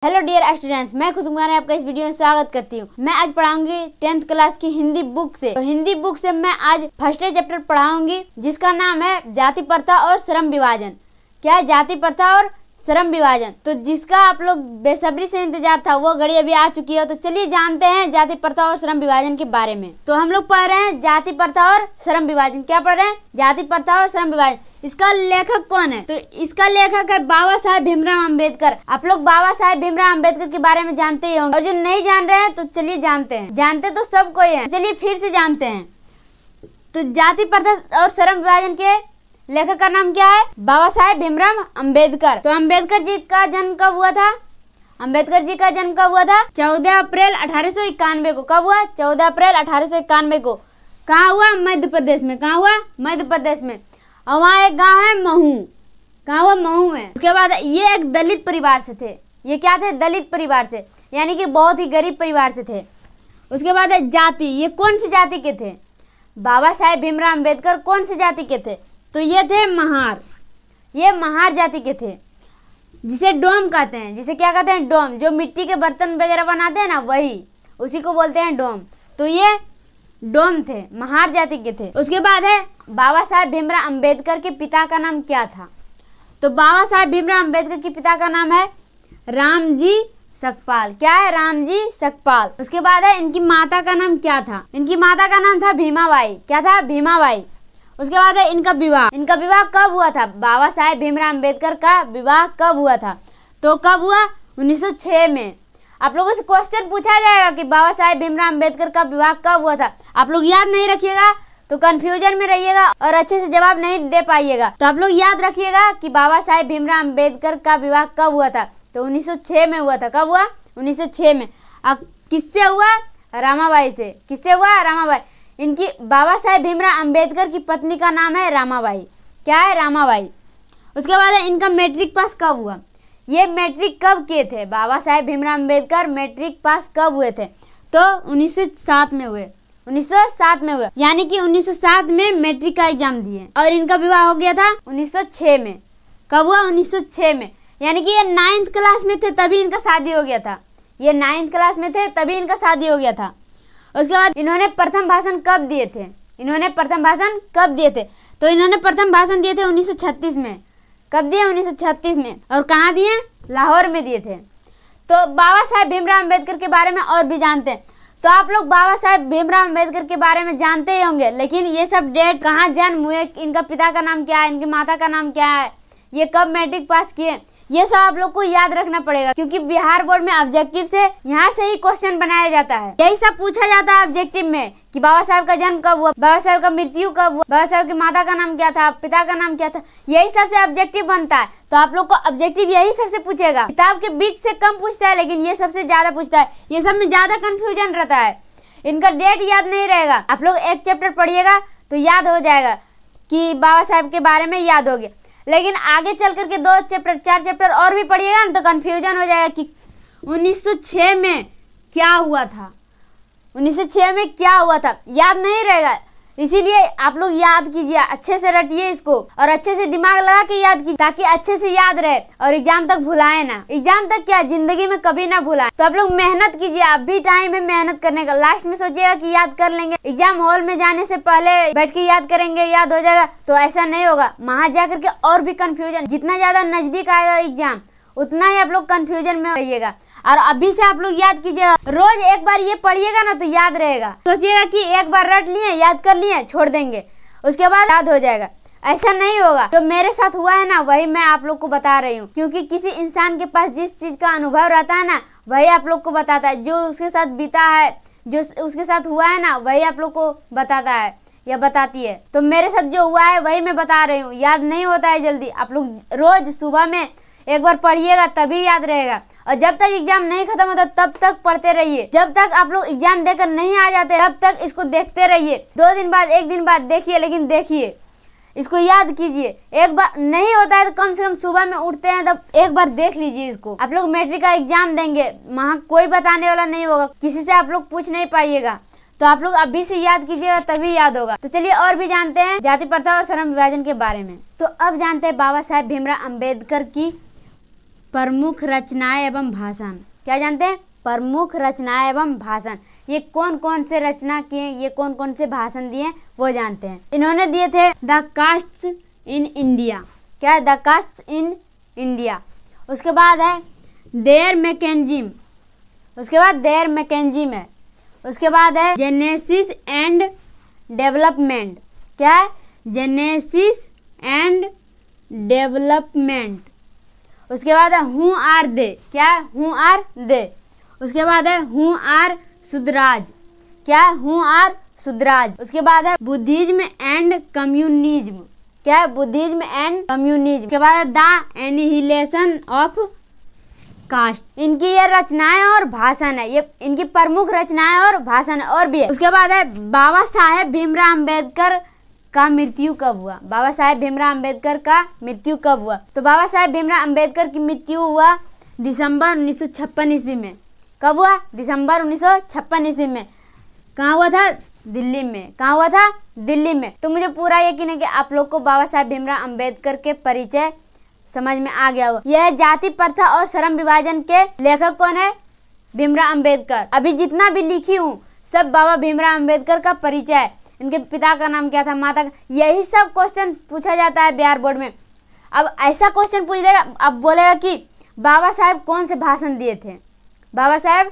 Hello dear students, मैं खुशबू खान आपका इस वीडियो में स्वागत करती हूँ। मैं आज पढ़ाऊंगी 10th क्लास की हिंदी बुक से। तो हिंदी बुक से मैं आज फर्स्ट चैप्टर पढ़ाऊंगी जिसका नाम है जाति प्रथा और श्रम विभाजन। क्या है जाति प्रथा और श्रम विभाजन? तो जिसका आप लोग बेसब्री से इंतजार था वो घड़ी अभी आ चुकी है। तो चलिए जानते हैं जाति प्रथा और श्रम विभाजन के बारे में। तो हम लोग पढ़ रहे हैं जाति प्रथा और श्रम विभाजन। क्या पढ़ रहे हैं? जाति प्रथा और श्रम विभाजन। इसका लेखक कौन है? तो इसका लेखक है बाबा साहेब भीमराव अंबेडकर। आप लोग बाबा साहेब भीमराव अंबेडकर के बारे में जानते ही होंगे, और जो नहीं जान रहे हैं तो चलिए जानते हैं। जानते तो सब कोई है, चलिए फिर से जानते हैं। तो जाति प्रथा और श्रम विभाजन के लेखक का नाम क्या है? बाबा साहेब भीमराव अंबेडकर। तो अंबेडकर जी का जन्म कब हुआ था? अंबेडकर जी का जन्म कब हुआ था? 14 अप्रैल 1891 को। कब हुआ? 14 अप्रैल 1891 को। कहाँ हुआ? मध्य प्रदेश में। कहाँ हुआ? मध्य प्रदेश में। और वहाँ एक गांव है महू। कहाँ हुआ? महू में। उसके बाद ये एक दलित परिवार से थे। ये क्या थे? दलित परिवार से, यानी कि बहुत ही गरीब परिवार से थे। उसके बाद जाति, ये कौन सी जाति के थे? बाबा साहेब भीमराव अंबेडकर कौन सी जाति के थे? तो ये थे महार। ये महार जाति के थे, जिसे डोम कहते हैं। जिसे क्या कहते हैं? डोम। जो मिट्टी के बर्तन वगैरह बनाते हैं ना, वही, उसी को बोलते हैं डोम। तो ये डोम थे, महार जाति के थे। उसके बाद है बाबा साहेब भीमराव अंबेडकर के पिता का नाम क्या था? तो बाबा साहेब भीमराव अंबेडकर के पिता का नाम है रामजी सकपाल। क्या है? रामजी सकपाल। उसके बाद है इनकी माता का नाम क्या था? इनकी माता का नाम था भीमाबाई। क्या था? भीमाबाई। उसके बाद है इनका विवाह। इनका विवाह कब हुआ था? बाबा साहेब भीमराव अंबेडकर का विवाह कब हुआ था? तो कब हुआ? 1906 में। आप लोगों से क्वेश्चन पूछा जाएगा कि बाबा साहेब भीमराव अंबेडकर का विवाह कब हुआ था। आप लोग याद नहीं रखिएगा तो कंफ्यूजन में रहिएगा और अच्छे से जवाब नहीं दे पाइएगा। तो आप लोग याद रखिएगा कि बाबा साहेब भीमराव अंबेडकर का विवाह कब हुआ था? तो 1906 में हुआ था। कब हुआ? 1906 में। अब किससे हुआ? रामाबाई से। किससे हुआ? रामाबाई। इनकी बाबा साहेब भीमराव अंबेडकर की पत्नी का नाम है रामाबाई। क्या है? रामाबाई। उसके बाद है इनका मैट्रिक पास कब हुआ? ये मैट्रिक कब किए थे? बाबा साहेब भीमराव अंबेडकर मैट्रिक पास कब हुए थे? तो 1907 में हुए। 1907 में हुए, यानी कि 1907 में मैट्रिक का एग्जाम दिए। और इनका विवाह हो गया था 1906 में। कब हुआ? 1906 में, यानी कि ये 9th क्लास में थे तभी इनका शादी हो गया था। ये 9th क्लास में थे तभी इनका शादी हो गया था। उसके बाद इन्होंने प्रथम भाषण कब दिए थे? इन्होंने प्रथम भाषण कब दिए थे? तो इन्होंने प्रथम भाषण दिए थे 1936 में। कब दिए? 1936 में। और कहाँ दिए? लाहौर में दिए थे। तो बाबा साहेब भीमराव अंबेडकर के बारे में और भी जानते हैं। तो आप लोग बाबा साहेब भीमराव अंबेडकर के बारे में जानते ही होंगे, लेकिन ये सब डेट, कहाँ जन्म हुए, इनका पिता का नाम क्या है, इनकी माता का नाम क्या है, ये कब मैट्रिक पास किए, ये सब आप लोग को याद रखना पड़ेगा, क्योंकि बिहार बोर्ड में ऑब्जेक्टिव से यहाँ से ही क्वेश्चन बनाया जाता है। यही सब पूछा जाता है ऑब्जेक्टिव में कि बाबा साहब का जन्म कब हुआ, बाबा साहब का मृत्यु कब हुआ, बाबा साहब की माता का नाम क्या था, पिता का नाम क्या था। यही सबसे ऑब्जेक्टिव बनता है। तो आप लोग को ऑब्जेक्टिव यही सबसे पूछेगा। किताब के बीच से कम पूछता है, लेकिन ये सबसे ज्यादा पूछता है। ये सब में ज्यादा कंफ्यूजन रहता है। इनका डेट याद नहीं रहेगा। आप लोग एक चैप्टर पढ़िएगा तो याद हो जाएगा कि बाबा साहब के बारे में याद हो गया, लेकिन आगे चल करके 2 चैप्टर 4 चैप्टर और भी पढ़िएगा ना तो कंफ्यूजन हो जाएगा कि 1906 में क्या हुआ था, 1906 में क्या हुआ था, याद नहीं रहेगा। इसीलिए आप लोग याद कीजिए, अच्छे से रटिए इसको और अच्छे से दिमाग लगा के याद कीजिए, ताकि अच्छे से याद रहे और एग्जाम तक भुलाए ना। एग्जाम तक क्या, जिंदगी में कभी ना भुलाए। तो आप लोग मेहनत कीजिए, अब भी टाइम है मेहनत करने का। लास्ट में सोचिएगा कि याद कर लेंगे, एग्जाम हॉल में जाने से पहले बैठ के याद करेंगे, याद हो जाएगा, तो ऐसा नहीं होगा। वहां जाकर के और भी कंफ्यूजन, जितना ज्यादा नजदीक आएगा एग्जाम उतना ही आप लोग कंफ्यूजन में रहिएगा। और अभी से आप लोग याद कीजिएगा, रोज एक बार ये पढ़िएगा ना तो याद रहेगा। सोचिएगा कि एक बार रट लिए, याद कर लिए, छोड़ देंगे, उसके बाद याद हो जाएगा। ऐसा नहीं होगा। जो मेरे साथ हुआ है ना वही मैं आप लोग को बता रही हूँ, क्योंकि किसी इंसान के पास जिस चीज का अनुभव रहता है ना वही आप लोग को बताता है। जो उसके साथ बीता है, जो उसके साथ हुआ है ना वही आप लोग को बताता है या बताती है। तो मेरे साथ जो हुआ है वही मैं बता रही हूँ। याद नहीं होता है जल्दी। आप लोग रोज सुबह में एक बार पढ़िएगा तभी याद रहेगा। और जब तक एग्जाम नहीं खत्म होता तब तक पढ़ते रहिए। जब तक आप लोग एग्जाम देकर नहीं आ जाते तब तक इसको देखते रहिए। 2 दिन बाद, 1 दिन बाद देखिए, लेकिन देखिए, इसको याद कीजिए। एक बार नहीं होता है तो कम से कम सुबह में उठते हैं तब एक बार देख लीजिए इसको। आप लोग मैट्रिक का एग्जाम देंगे, वहाँ कोई बताने वाला नहीं होगा, किसी से आप लोग पूछ नहीं पाइएगा। तो आप लोग अभी से याद कीजिएगा तभी याद होगा। तो चलिए और भी जानते हैं जाति प्रथा और श्रम विभाजन के बारे में। तो अब जानते हैं बाबा साहेब भीमराव अंबेडकर की प्रमुख रचनाएं एवं भाषण। क्या जानते हैं? प्रमुख रचनाएं एवं भाषण। ये कौन कौन से रचना किए, ये कौन कौन से भाषण दिए वो जानते हैं। इन्होंने दिए थे द कास्ट्स इन इंडिया। क्या है? The castes in India. उसके बाद है देयर मैकेनिज्म। उसके बाद देयर मैकेनिज्म है। उसके बाद है जेनेसिस एंड डेवलपमेंट। क्या है? Genesis and development. उसके बाद है हु आर दे। क्या है? Who are they. उसके बाद है हु आर सुधराज। क्या है? हु आर सुधराज। उसके बाद है बुद्धिज्म एंड कम्युनिज्म। क्या है? Buddhism and communism. उसके बाद है द एनिहिलेशन ऑफ कास्ट। इनकी ये रचनाएं और भाषण है, ये इनकी प्रमुख रचनाएं और भाषण और भी है। उसके बाद है बाबा साहेब भीमराव अंबेडकर का मृत्यु कब हुआ। बाबा साहेब भीमराव अंबेडकर का मृत्यु कब हुआ? तो बाबा साहेब भीमराव अंबेडकर की मृत्यु हुआ दिसंबर 1956 ईस्वी में। कब हुआ? दिसंबर 1956 ईस्वी में। कहाँ हुआ था? दिल्ली में। कहाँ हुआ था? दिल्ली में। तो मुझे पूरा यकीन है कि आप लोग को बाबा साहेब भीमराव अंबेडकर के परिचय समझ में आ गया होगा। यह जाति प्रथा और श्रम विभाजन के लेखक कौन है? भीमराव अंबेडकर। अभी जितना भी लिखी हूँ सब बाबा भीमराव अंबेडकर का परिचय है। इनके पिता का नाम क्या था, माता का, यही सब क्वेश्चन पूछा जाता है बिहार बोर्ड में। अब ऐसा क्वेश्चन पूछ देगा, अब बोलेगा कि बाबा साहेब कौन से भाषण दिए थे, बाबा साहेब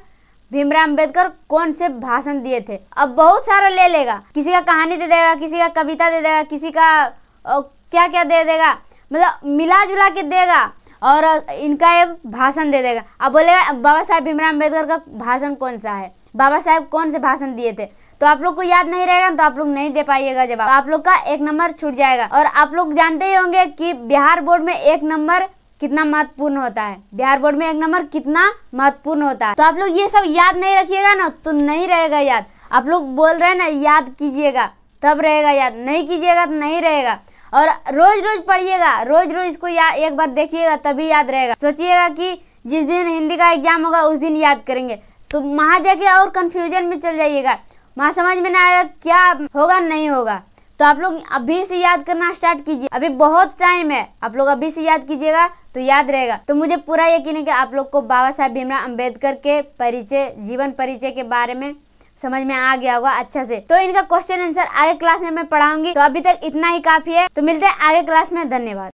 भीमराव अंबेडकर कौन से भाषण दिए थे। अब बहुत सारा ले लेगा, किसी का कहानी दे देगा, किसी का कविता दे देगा, किसी का क्या क्या दे देगा, मतलब मिला जुला के देगा और इनका एक भाषण दे देगा। अब बोलेगा बाबा साहेब भीमराव अंबेडकर का भाषण कौन सा है, बाबा साहेब कौन से भाषण दिए थे। तो आप लोग को याद नहीं रहेगा तो आप लोग नहीं दे पाइएगा जवाब, आप लोग का 1 नंबर छूट जाएगा। और आप लोग जानते ही होंगे कि बिहार बोर्ड में 1 नंबर कितना महत्वपूर्ण होता है, बिहार बोर्ड में 1 नंबर कितना महत्वपूर्ण होता है। तो आप लोग ये सब याद नहीं रखिएगा ना तो नहीं रहेगा याद। आप लोग बोल रहे हैं ना याद कीजिएगा तब रहेगा याद, नहीं कीजिएगा तो नहीं रहेगा। और रोज रोज पढ़िएगा, रोज रोज इसको एक बार देखिएगा तभी याद रहेगा। सोचिएगा कि जिस दिन हिंदी का एग्जाम होगा उस दिन याद करेंगे तो वहाँ जाके और कंफ्यूजन में चल जाइएगा, वहाँ समझ में ना आएगा क्या होगा नहीं होगा। तो आप लोग अभी से याद करना स्टार्ट कीजिए, अभी बहुत टाइम है, आप लोग अभी से याद कीजिएगा तो याद रहेगा। तो मुझे पूरा यकीन है कि आप लोग को बाबा साहेब भीमराव अंबेडकर के परिचय, जीवन परिचय के बारे में समझ में आ गया होगा अच्छा से। तो इनका क्वेश्चन आंसर आगे क्लास में मैं पढ़ाऊंगी। तो अभी तक इतना ही काफी है, तो मिलते हैं आगे क्लास में। धन्यवाद।